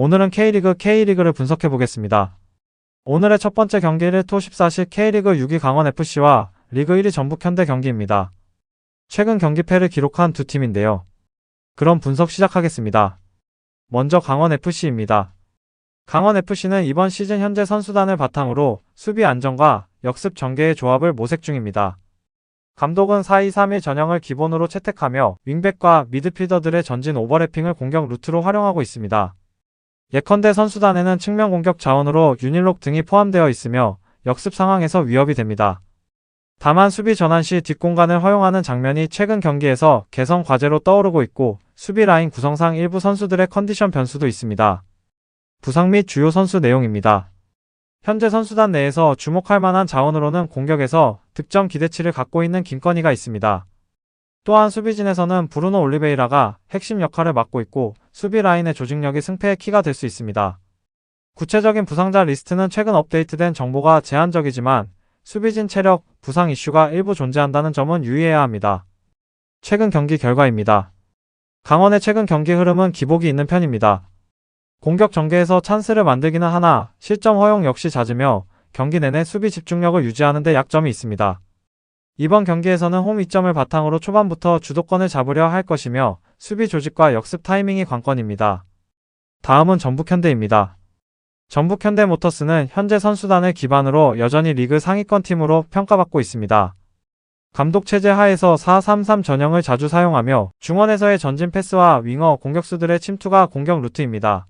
오늘은 K리그를 분석해 보겠습니다. 오늘의 첫 번째 경기는 토 14시 K리그 6위 강원FC와 리그 1위 전북현대 경기입니다. 최근 경기패를 기록한 두 팀인데요. 그럼 분석 시작하겠습니다. 먼저 강원FC입니다. 강원FC는 이번 시즌 현재 선수단을 바탕으로 수비 안정과 역습 전개의 조합을 모색 중입니다. 감독은 4-2-3-1 전형을 기본으로 채택하며 윙백과 미드필더들의 전진 오버래핑을 공격 루트로 활용하고 있습니다. 예컨대 선수단에는 측면 공격 자원으로 윤일록 등이 포함되어 있으며 역습 상황에서 위협이 됩니다. 다만 수비 전환 시 뒷공간을 허용하는 장면이 최근 경기에서 개선 과제로 떠오르고 있고 수비 라인 구성상 일부 선수들의 컨디션 변수도 있습니다. 부상 및 주요 선수 내용입니다. 현재 선수단 내에서 주목할 만한 자원으로는 공격에서 득점 기대치를 갖고 있는 김건희가 있습니다. 또한 수비진에서는 브루노 올리베이라가 핵심 역할을 맡고 있고 수비 라인의 조직력이 승패의 키가 될 수 있습니다. 구체적인 부상자 리스트는 최근 업데이트된 정보가 제한적이지만 수비진 체력, 부상 이슈가 일부 존재한다는 점은 유의해야 합니다. 최근 경기 결과입니다. 강원의 최근 경기 흐름은 기복이 있는 편입니다. 공격 전개에서 찬스를 만들기는 하나 실점 허용 역시 잦으며 경기 내내 수비 집중력을 유지하는 데 약점이 있습니다. 이번 경기에서는 홈 이점을 바탕으로 초반부터 주도권을 잡으려 할 것이며 수비 조직과 역습 타이밍이 관건입니다. 다음은 전북현대입니다. 전북현대모터스는 현재 선수단을 기반으로 여전히 리그 상위권 팀으로 평가받고 있습니다. 감독 체제 하에서 4-3-3 전형을 자주 사용하며 중원에서의 전진 패스와 윙어 공격수들의 침투가 공격 루트입니다.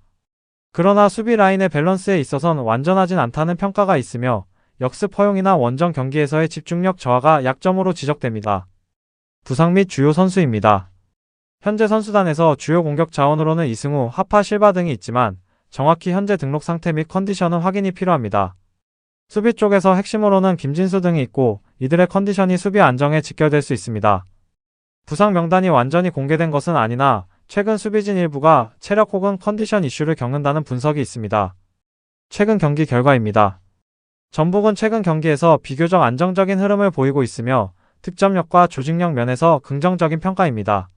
그러나 수비 라인의 밸런스에 있어선 완전하진 않다는 평가가 있으며 역습 허용이나 원정 경기에서의 집중력 저하가 약점으로 지적됩니다. 부상 및 주요 선수입니다. 현재 선수단에서 주요 공격 자원으로는 이승우, 하파 실바 등이 있지만 정확히 현재 등록 상태 및 컨디션은 확인이 필요합니다. 수비 쪽에서 핵심으로는 김진수 등이 있고 이들의 컨디션이 수비 안정에 직결될 수 있습니다. 부상 명단이 완전히 공개된 것은 아니나 최근 수비진 일부가 체력 혹은 컨디션 이슈를 겪는다는 분석이 있습니다. 최근 경기 결과입니다. 전북은 최근 경기에서 비교적 안정적인 흐름을 보이고 있으며 득점력과 조직력 면에서 긍정적인 평가입니다.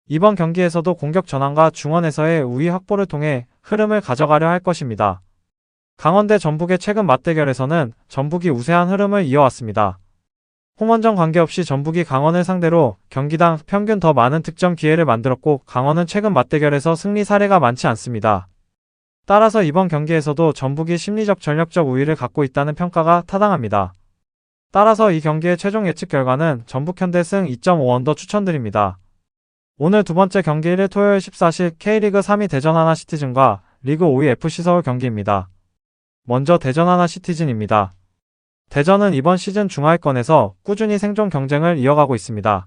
이번 경기에서도 공격 전환과 중원에서의 우위 확보를 통해 흐름을 가져가려 할 것입니다. 강원 대 전북의 최근 맞대결에서는 전북이 우세한 흐름을 이어왔습니다. 홈원정 관계없이 전북이 강원을 상대로 경기당 평균 더 많은 득점 기회를 만들었고 강원은 최근 맞대결에서 승리 사례가 많지 않습니다. 따라서 이번 경기에서도 전북이 심리적 전력적 우위를 갖고 있다는 평가가 타당합니다. 따라서 이 경기의 최종 예측 결과는 전북현대 승 2.5 언더 추천드립니다. 오늘 두 번째 경기일 토요일 14시 K리그 3위 대전 하나시티즌과 리그 5위 FC서울 경기입니다. 먼저 대전 하나시티즌입니다. 대전은 이번 시즌 중하위권에서 꾸준히 생존 경쟁을 이어가고 있습니다.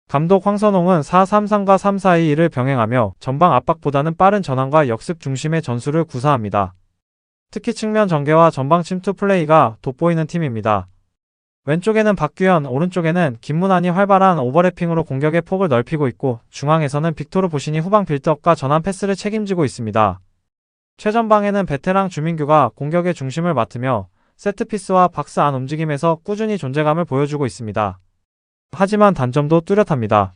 감독 황선홍은 4-3-3과 3-4-2-1을 병행하며 전방 압박보다는 빠른 전환과 역습 중심의 전술을 구사합니다. 특히 측면 전개와 전방 침투 플레이가 돋보이는 팀입니다. 왼쪽에는 박규현, 오른쪽에는 김문환이 활발한 오버래핑으로 공격의 폭을 넓히고 있고 중앙에서는 빅토르 보신이 후방 빌드업과 전환 패스를 책임지고 있습니다. 최전방에는 베테랑 주민규가 공격의 중심을 맡으며 세트피스와 박스 안 움직임에서 꾸준히 존재감을 보여주고 있습니다. 하지만 단점도 뚜렷합니다.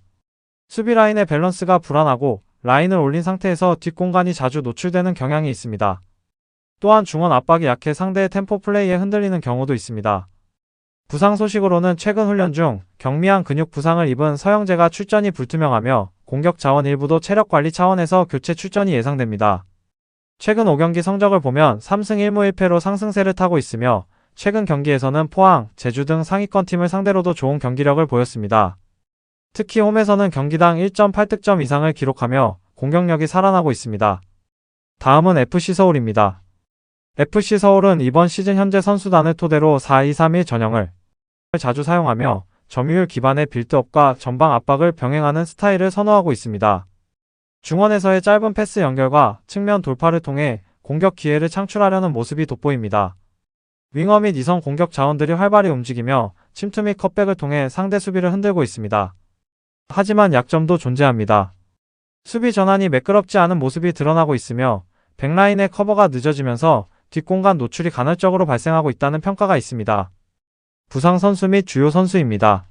수비 라인의 밸런스가 불안하고 라인을 올린 상태에서 뒷공간이 자주 노출되는 경향이 있습니다. 또한 중원 압박이 약해 상대의 템포 플레이에 흔들리는 경우도 있습니다. 부상 소식으로는 최근 훈련 중 경미한 근육 부상을 입은 서영재가 출전이 불투명하며 공격 자원 일부도 체력 관리 차원에서 교체 출전이 예상됩니다. 최근 5경기 성적을 보면 3승 1무 1패로 상승세를 타고 있으며 최근 경기에서는 포항, 제주 등 상위권 팀을 상대로도 좋은 경기력을 보였습니다. 특히 홈에서는 경기당 1.8득점 이상을 기록하며 공격력이 살아나고 있습니다. 다음은 FC서울입니다. FC서울은 이번 시즌 현재 선수단을 토대로 4-2-3-1 전형을 자주 사용하며 점유율 기반의 빌드업과 전방 압박을 병행하는 스타일을 선호하고 있습니다. 중원에서의 짧은 패스 연결과 측면 돌파를 통해 공격 기회를 창출하려는 모습이 돋보입니다. 윙어 및 이선 공격 자원들이 활발히 움직이며 침투 및 컷백을 통해 상대 수비를 흔들고 있습니다. 하지만 약점도 존재합니다. 수비 전환이 매끄럽지 않은 모습이 드러나고 있으며 백라인의 커버가 늦어지면서 뒷공간 노출이 간헐적으로 발생하고 있다는 평가가 있습니다. 부상 선수 및 주요 선수입니다.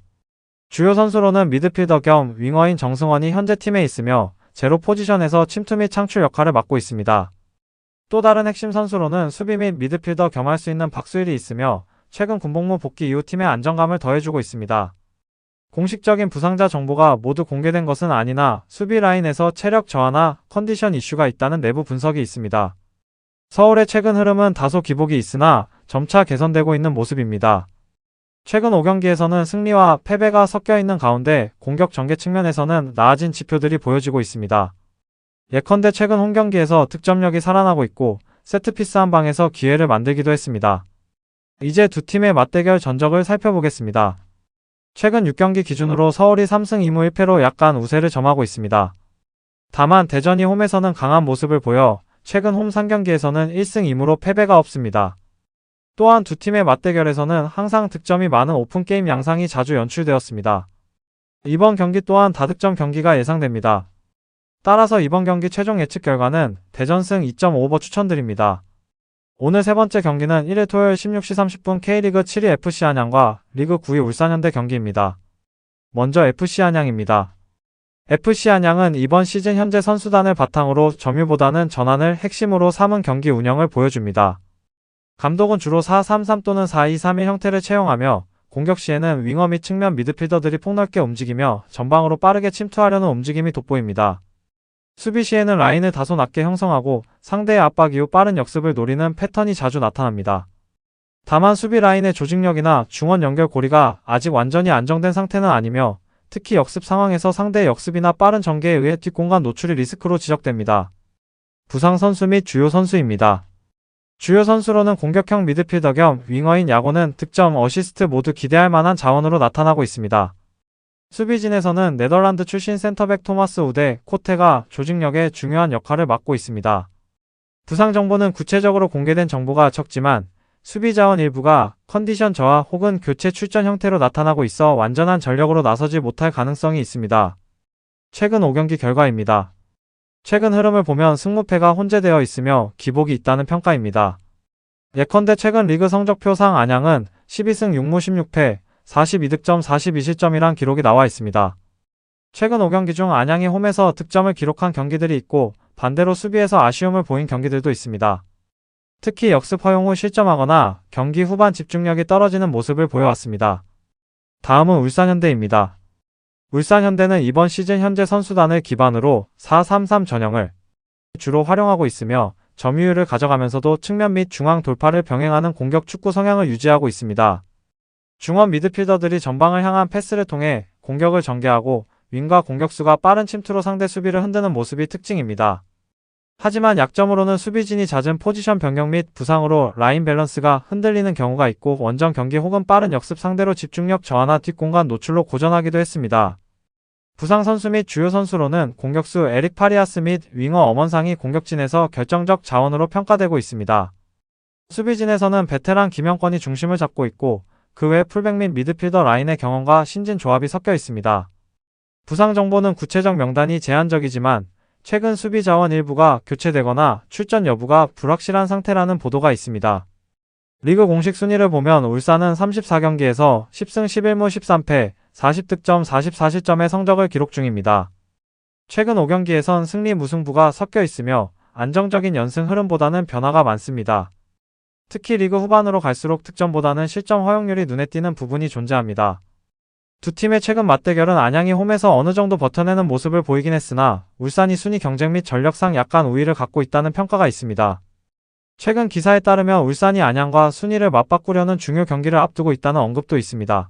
주요 선수로는 미드필더 겸 윙어인 정승원이 현재 팀에 있으며 제로 포지션에서 침투 및 창출 역할을 맡고 있습니다. 또 다른 핵심 선수로는 수비 및 미드필더 겸할 수 있는 박수일이 있으며 최근 군복무 복귀 이후 팀의 안정감을 더해주고 있습니다. 공식적인 부상자 정보가 모두 공개된 것은 아니나 수비 라인에서 체력 저하나 컨디션 이슈가 있다는 내부 분석이 있습니다. 서울의 최근 흐름은 다소 기복이 있으나 점차 개선되고 있는 모습입니다. 최근 5경기에서는 승리와 패배가 섞여 있는 가운데 공격 전개 측면에서는 나아진 지표들이 보여지고 있습니다. 예컨대 최근 홈경기에서 득점력이 살아나고 있고 세트피스 한 방에서 기회를 만들기도 했습니다. 이제 두 팀의 맞대결 전적을 살펴보겠습니다. 최근 6경기 기준으로 서울이 3승 2무 1패로 약간 우세를 점하고 있습니다. 다만 대전이 홈에서는 강한 모습을 보여 최근 홈 3경기에서는 1승 2무로 패배가 없습니다. 또한 두 팀의 맞대결에서는 항상 득점이 많은 오픈게임 양상이 자주 연출되었습니다. 이번 경기 또한 다득점 경기가 예상됩니다. 따라서 이번 경기 최종 예측 결과는 대전승 2.5버 추천드립니다. 오늘 세 번째 경기는 1일 토요일 16시 30분 K리그 7위 FC 안양과 리그 9위 울산현대 경기입니다. 먼저 FC 안양입니다. FC 안양은 이번 시즌 현재 선수단을 바탕으로 점유보다는 전환을 핵심으로 삼은 경기 운영을 보여줍니다. 감독은 주로 4-3-3 또는 4-2-3-1 형태를 채용하며 공격 시에는 윙어 및 측면 미드필더들이 폭넓게 움직이며 전방으로 빠르게 침투하려는 움직임이 돋보입니다. 수비 시에는 라인을 다소 낮게 형성하고 상대의 압박 이후 빠른 역습을 노리는 패턴이 자주 나타납니다. 다만 수비 라인의 조직력이나 중원 연결 고리가 아직 완전히 안정된 상태는 아니며 특히 역습 상황에서 상대의 역습이나 빠른 전개에 의해 뒷공간 노출이 리스크로 지적됩니다. 부상 선수 및 주요 선수입니다. 주요 선수로는 공격형 미드필더 겸 윙어인 야고는 득점, 어시스트 모두 기대할 만한 자원으로 나타나고 있습니다. 수비진에서는 네덜란드 출신 센터백 토마스 우데, 코테가 조직력에 중요한 역할을 맡고 있습니다. 부상 정보는 구체적으로 공개된 정보가 적지만 수비 자원 일부가 컨디션 저하 혹은 교체 출전 형태로 나타나고 있어 완전한 전력으로 나서지 못할 가능성이 있습니다. 최근 5경기 결과입니다. 최근 흐름을 보면 승무패가 혼재되어 있으며 기복이 있다는 평가입니다. 예컨대 최근 리그 성적표상 안양은 12승 6무 16패, 42득점 42실점이란 기록이 나와 있습니다. 최근 5경기 중 안양이 홈에서 득점을 기록한 경기들이 있고 반대로 수비에서 아쉬움을 보인 경기들도 있습니다. 특히 역습 허용 후 실점하거나 경기 후반 집중력이 떨어지는 모습을 보여왔습니다. 다음은 울산현대입니다. 울산현대는 이번 시즌 현재 선수단을 기반으로 4-3-3 전형을 주로 활용하고 있으며 점유율을 가져가면서도 측면 및 중앙 돌파를 병행하는 공격 축구 성향을 유지하고 있습니다. 중원 미드필더들이 전방을 향한 패스를 통해 공격을 전개하고 윙과 공격수가 빠른 침투로 상대 수비를 흔드는 모습이 특징입니다. 하지만 약점으로는 수비진이 잦은 포지션 변경 및 부상으로 라인 밸런스가 흔들리는 경우가 있고 원정 경기 혹은 빠른 역습 상대로 집중력 저하나 뒷공간 노출로 고전하기도 했습니다. 부상 선수 및 주요 선수로는 공격수 에릭 파리아스 및 윙어 엄원상이 공격진에서 결정적 자원으로 평가되고 있습니다. 수비진에서는 베테랑 김영권이 중심을 잡고 있고 그 외 풀백 및 미드필더 라인의 경험과 신진 조합이 섞여 있습니다. 부상 정보는 구체적 명단이 제한적이지만 최근 수비 자원 일부가 교체되거나 출전 여부가 불확실한 상태라는 보도가 있습니다. 리그 공식 순위를 보면 울산은 34경기에서 10승 11무 13패, 40득점 44실점의 성적을 기록 중입니다. 최근 5경기에선 승리 무승부가 섞여 있으며 안정적인 연승 흐름보다는 변화가 많습니다. 특히 리그 후반으로 갈수록 득점보다는 실점 허용률이 눈에 띄는 부분이 존재합니다. 두 팀의 최근 맞대결은 안양이 홈에서 어느 정도 버텨내는 모습을 보이긴 했으나 울산이 순위 경쟁 및 전력상 약간 우위를 갖고 있다는 평가가 있습니다. 최근 기사에 따르면 울산이 안양과 순위를 맞바꾸려는 중요 경기를 앞두고 있다는 언급도 있습니다.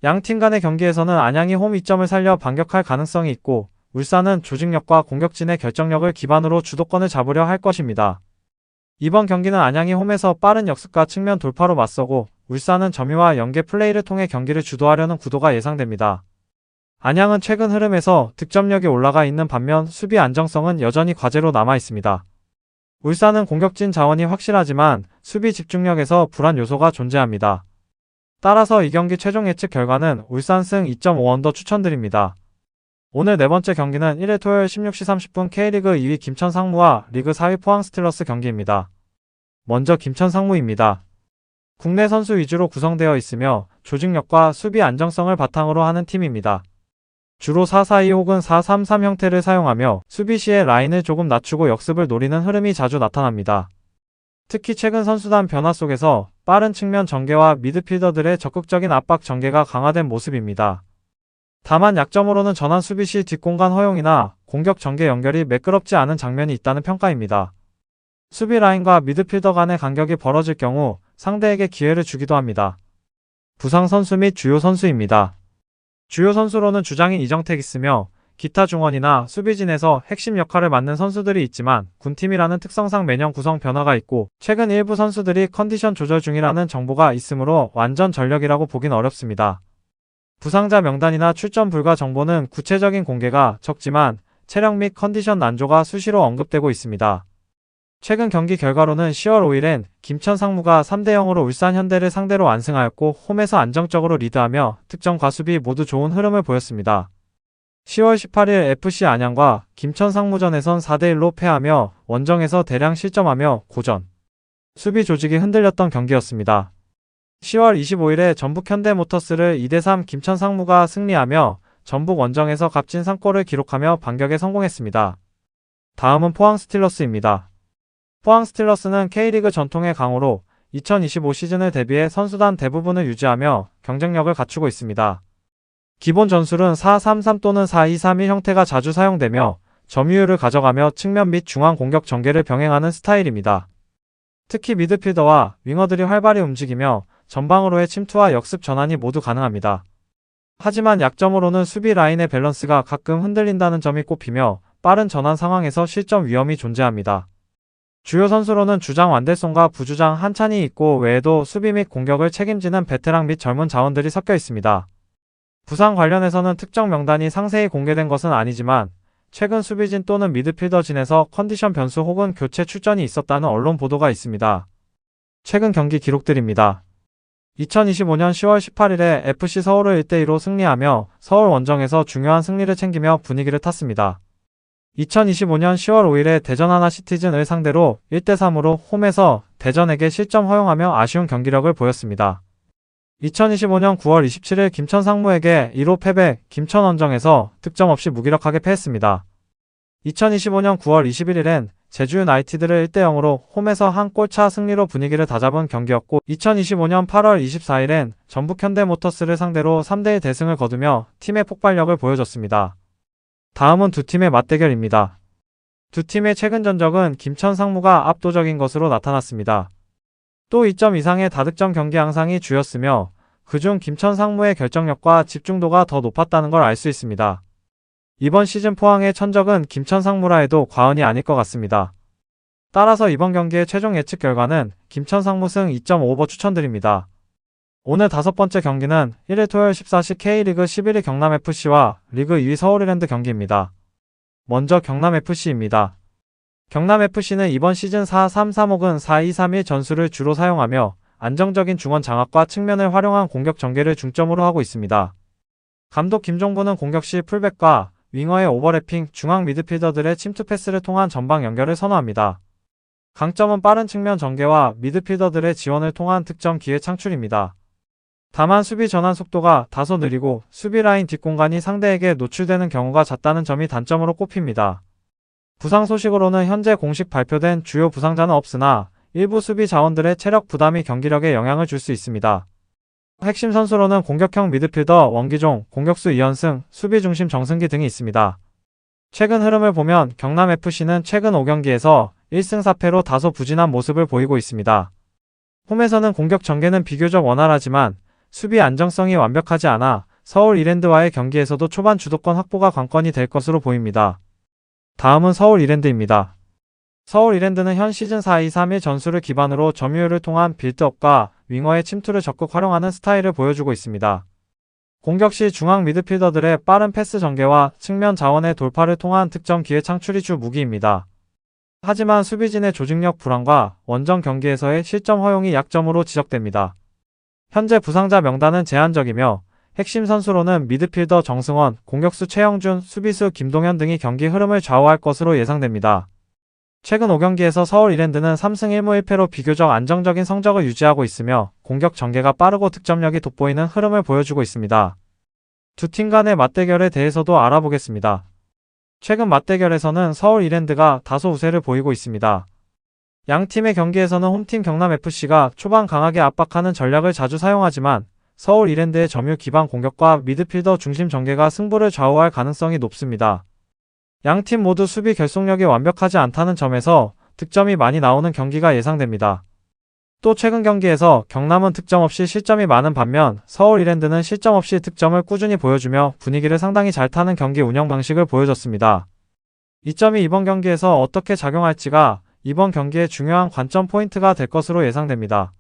양 팀 간의 경기에서는 안양이 홈 이점을 살려 반격할 가능성이 있고 울산은 조직력과 공격진의 결정력을 기반으로 주도권을 잡으려 할 것입니다. 이번 경기는 안양이 홈에서 빠른 역습과 측면 돌파로 맞서고 울산은 점유와 연계 플레이를 통해 경기를 주도하려는 구도가 예상됩니다. 안양은 최근 흐름에서 득점력이 올라가 있는 반면 수비 안정성은 여전히 과제로 남아 있습니다. 울산은 공격진 자원이 확실하지만 수비 집중력에서 불안 요소가 존재합니다. 따라서 이 경기 최종 예측 결과는 울산승 2.5언더 추천드립니다. 오늘 네 번째 경기는 1일 토요일 16시 30분 K리그 2위 김천 상무와 리그 4위 포항 스틸러스 경기입니다. 먼저 김천 상무입니다. 국내 선수 위주로 구성되어 있으며 조직력과 수비 안정성을 바탕으로 하는 팀입니다. 주로 4-4-2 혹은 4-3-3 형태를 사용하며 수비 시에 라인을 조금 낮추고 역습을 노리는 흐름이 자주 나타납니다. 특히 최근 선수단 변화 속에서 빠른 측면 전개와 미드필더들의 적극적인 압박 전개가 강화된 모습입니다. 다만 약점으로는 전환 수비 시 뒷공간 허용이나 공격 전개 연결이 매끄럽지 않은 장면이 있다는 평가입니다. 수비 라인과 미드필더 간의 간격이 벌어질 경우 상대에게 기회를 주기도 합니다. 부상 선수 및 주요 선수입니다. 주요 선수로는 주장인 이정택이 있으며 기타 중원이나 수비진에서 핵심 역할을 맡는 선수들이 있지만 군팀이라는 특성상 매년 구성 변화가 있고 최근 일부 선수들이 컨디션 조절 중이라는 정보가 있으므로 완전 전력이라고 보긴 어렵습니다. 부상자 명단이나 출전 불가 정보는 구체적인 공개가 적지만 체력 및 컨디션 난조가 수시로 언급되고 있습니다. 최근 경기 결과로는 10월 5일엔 김천 상무가 3-0으로 울산 현대를 상대로 완승하였고 홈에서 안정적으로 리드하며 득점 과수비 모두 좋은 흐름을 보였습니다. 10월 18일 FC 안양과 김천 상무전에선 4-1로 패하며 원정에서 대량 실점하며 고전 수비 조직이 흔들렸던 경기였습니다. 10월 25일에 전북 현대모터스를 2-3 김천 상무가 승리하며 전북 원정에서 값진 3골을 기록하며 반격에 성공했습니다. 다음은 포항 스틸러스입니다. 포항 스틸러스는 K리그 전통의 강호로 2025 시즌을 대비해 선수단 대부분을 유지하며 경쟁력을 갖추고 있습니다. 기본 전술은 4-3-3 또는 4-2-3-1 형태가 자주 사용되며 점유율을 가져가며 측면 및 중앙 공격 전개를 병행하는 스타일입니다. 특히 미드필더와 윙어들이 활발히 움직이며 전방으로의 침투와 역습 전환이 모두 가능합니다. 하지만 약점으로는 수비 라인의 밸런스가 가끔 흔들린다는 점이 꼽히며 빠른 전환 상황에서 실점 위험이 존재합니다. 주요 선수로는 주장 완델손과 부주장 한찬이 있고 외에도 수비 및 공격을 책임지는 베테랑 및 젊은 자원들이 섞여 있습니다. 부상 관련해서는 특정 명단이 상세히 공개된 것은 아니지만 최근 수비진 또는 미드필더진에서 컨디션 변수 혹은 교체 출전이 있었다는 언론 보도가 있습니다. 최근 경기 기록들입니다. 2025년 10월 18일에 FC 서울을 1-2로 승리하며 서울 원정에서 중요한 승리를 챙기며 분위기를 탔습니다. 2025년 10월 5일에 대전 하나시티즌을 상대로 1-3으로 홈에서 대전에게 실점 허용하며 아쉬운 경기력을 보였습니다. 2025년 9월 27일 김천 상무에게 1호 패배, 김천 원정에서 득점 없이 무기력하게 패했습니다. 2025년 9월 21일엔 제주 유나이티드를 1-0으로 홈에서 한 골차 승리로 분위기를 다잡은 경기였고 2025년 8월 24일엔 전북 현대모터스를 상대로 3-1 대승을 거두며 팀의 폭발력을 보여줬습니다. 다음은 두 팀의 맞대결입니다. 두 팀의 최근 전적은 김천 상무가 압도적인 것으로 나타났습니다. 또 2점 이상의 다득점 경기 양상이 주였으며 그중 김천 상무의 결정력과 집중도가 더 높았다는 걸 알 수 있습니다. 이번 시즌 포항의 천적은 김천 상무라 해도 과언이 아닐 것 같습니다. 따라서 이번 경기의 최종 예측 결과는 김천 상무 승 2.5버 추천드립니다. 오늘 다섯 번째 경기는 1일 토요일 14시 K리그 11위 경남FC와 리그 2위 서울이랜드 경기입니다. 먼저 경남FC입니다. 경남FC는 이번 시즌 4-3-3 혹은 4-2-3-1 전술을 주로 사용하며 안정적인 중원 장악과 측면을 활용한 공격 전개를 중점으로 하고 있습니다. 감독 김종부는 공격 시 풀백과 윙어의 오버래핑, 중앙 미드필더들의 침투 패스를 통한 전방 연결을 선호합니다. 강점은 빠른 측면 전개와 미드필더들의 지원을 통한 득점 기회 창출입니다. 다만 수비 전환 속도가 다소 느리고 수비 라인 뒷공간이 상대에게 노출되는 경우가 잦다는 점이 단점으로 꼽힙니다. 부상 소식으로는 현재 공식 발표된 주요 부상자는 없으나 일부 수비 자원들의 체력 부담이 경기력에 영향을 줄 수 있습니다. 핵심 선수로는 공격형 미드필더 원기종, 공격수 이현승, 수비 중심 정승기 등이 있습니다. 최근 흐름을 보면 경남FC는 최근 5경기에서 1승 4패로 다소 부진한 모습을 보이고 있습니다. 홈에서는 공격 전개는 비교적 원활하지만 수비 안정성이 완벽하지 않아 서울 이랜드와의 경기에서도 초반 주도권 확보가 관건이 될 것으로 보입니다. 다음은 서울 이랜드입니다. 서울 이랜드는 현 시즌 4-2-3-1 전술을 기반으로 점유율을 통한 빌드업과 윙어의 침투를 적극 활용하는 스타일을 보여주고 있습니다. 공격 시 중앙 미드필더들의 빠른 패스 전개와 측면 자원의 돌파를 통한 득점 기회 창출이 주 무기입니다. 하지만 수비진의 조직력 불안과 원정 경기에서의 실점 허용이 약점으로 지적됩니다. 현재 부상자 명단은 제한적이며 핵심 선수로는 미드필더 정승원, 공격수 최영준, 수비수 김동현 등이 경기 흐름을 좌우할 것으로 예상됩니다. 최근 5경기에서 서울 이랜드는 3승 1무 1패로 비교적 안정적인 성적을 유지하고 있으며 공격 전개가 빠르고 득점력이 돋보이는 흐름을 보여주고 있습니다. 두 팀 간의 맞대결에 대해서도 알아보겠습니다. 최근 맞대결에서는 서울 이랜드가 다소 우세를 보이고 있습니다. 양 팀의 경기에서는 홈팀 경남FC가 초반 강하게 압박하는 전략을 자주 사용하지만 서울 이랜드의 점유 기반 공격과 미드필더 중심 전개가 승부를 좌우할 가능성이 높습니다. 양 팀 모두 수비 결속력이 완벽하지 않다는 점에서 득점이 많이 나오는 경기가 예상됩니다. 또 최근 경기에서 경남은 득점 없이 실점이 많은 반면 서울 이랜드는 실점 없이 득점을 꾸준히 보여주며 분위기를 상당히 잘 타는 경기 운영 방식을 보여줬습니다. 이 점이 이번 경기에서 어떻게 작용할지가 이번 경기의 중요한 관점 포인트가 될 것으로 예상됩니다.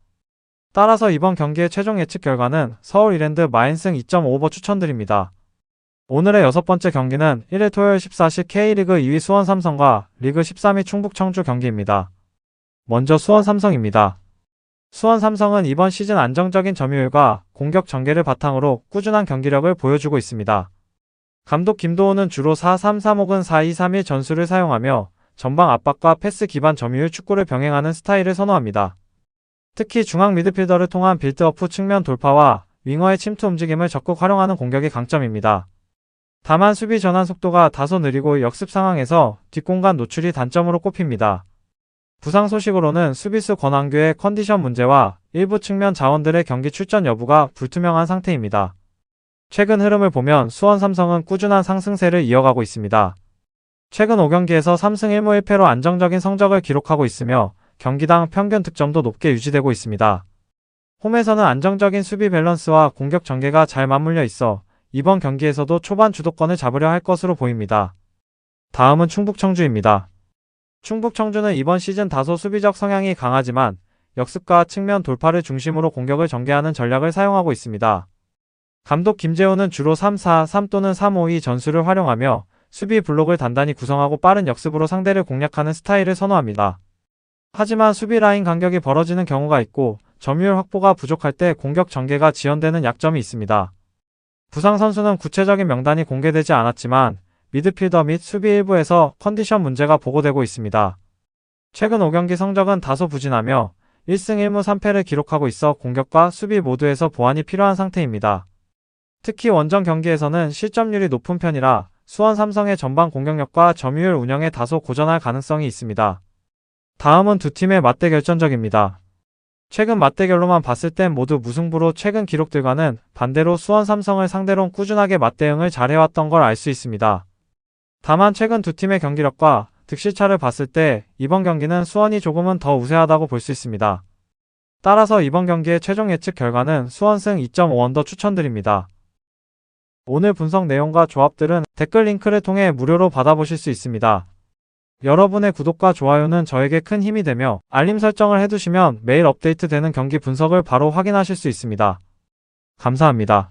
따라서 이번 경기의 최종 예측 결과는 서울 이랜드 마인승 2.5버 추천드립니다. 오늘의 6번째 경기는 1일 토요일 14시 K리그 2위 수원 삼성과 리그 13위 충북 청주 경기입니다. 먼저 수원 삼성입니다. 수원 삼성은 이번 시즌 안정적인 점유율과 공격 전개를 바탕으로 꾸준한 경기력을 보여주고 있습니다. 감독 김도호는 주로 4-3-3 혹은 4-2-3-1 전술을 사용하며 전방 압박과 패스 기반 점유율 축구를 병행하는 스타일을 선호합니다. 특히 중앙 미드필더를 통한 빌드업 후 측면 돌파와 윙어의 침투 움직임을 적극 활용하는 공격이 강점입니다. 다만 수비 전환 속도가 다소 느리고 역습 상황에서 뒷공간 노출이 단점으로 꼽힙니다. 부상 소식으로는 수비수 권한규의 컨디션 문제와 일부 측면 자원들의 경기 출전 여부가 불투명한 상태입니다. 최근 흐름을 보면 수원 삼성은 꾸준한 상승세를 이어가고 있습니다. 최근 5경기에서 3승 1무 1패로 안정적인 성적을 기록하고 있으며 경기당 평균 득점도 높게 유지되고 있습니다. 홈에서는 안정적인 수비 밸런스와 공격 전개가 잘 맞물려 있어 이번 경기에서도 초반 주도권을 잡으려 할 것으로 보입니다. 다음은 충북 청주입니다. 충북 청주는 이번 시즌 다소 수비적 성향이 강하지만 역습과 측면 돌파를 중심으로 공격을 전개하는 전략을 사용하고 있습니다. 감독 김재호는 주로 3-4-3 또는 3-5-2 전술을 활용하며 수비 블록을 단단히 구성하고 빠른 역습으로 상대를 공략하는 스타일을 선호합니다. 하지만 수비 라인 간격이 벌어지는 경우가 있고 점유율 확보가 부족할 때 공격 전개가 지연되는 약점이 있습니다. 부상 선수는 구체적인 명단이 공개되지 않았지만 미드필더 및 수비 일부에서 컨디션 문제가 보고되고 있습니다. 최근 5경기 성적은 다소 부진하며 1승 1무 3패를 기록하고 있어 공격과 수비 모두에서 보완이 필요한 상태입니다. 특히 원정 경기에서는 실점률이 높은 편이라 수원 삼성의 전방 공격력과 점유율 운영에 다소 고전할 가능성이 있습니다. 다음은 두 팀의 맞대 결전적입니다. 최근 맞대결로만 봤을 땐 모두 무승부로 최근 기록들과는 반대로 수원 삼성을 상대로 꾸준하게 맞대응을 잘해왔던 걸 알 수 있습니다. 다만 최근 두 팀의 경기력과 득실차를 봤을 때 이번 경기는 수원이 조금은 더 우세하다고 볼 수 있습니다. 따라서 이번 경기의 최종 예측 결과는 수원승 2.5언더 추천드립니다. 오늘 분석 내용과 조합들은 댓글 링크를 통해 무료로 받아보실 수 있습니다. 여러분의 구독과 좋아요는 저에게 큰 힘이 되며 알림 설정을 해두시면 매일 업데이트되는 경기 분석을 바로 확인하실 수 있습니다. 감사합니다.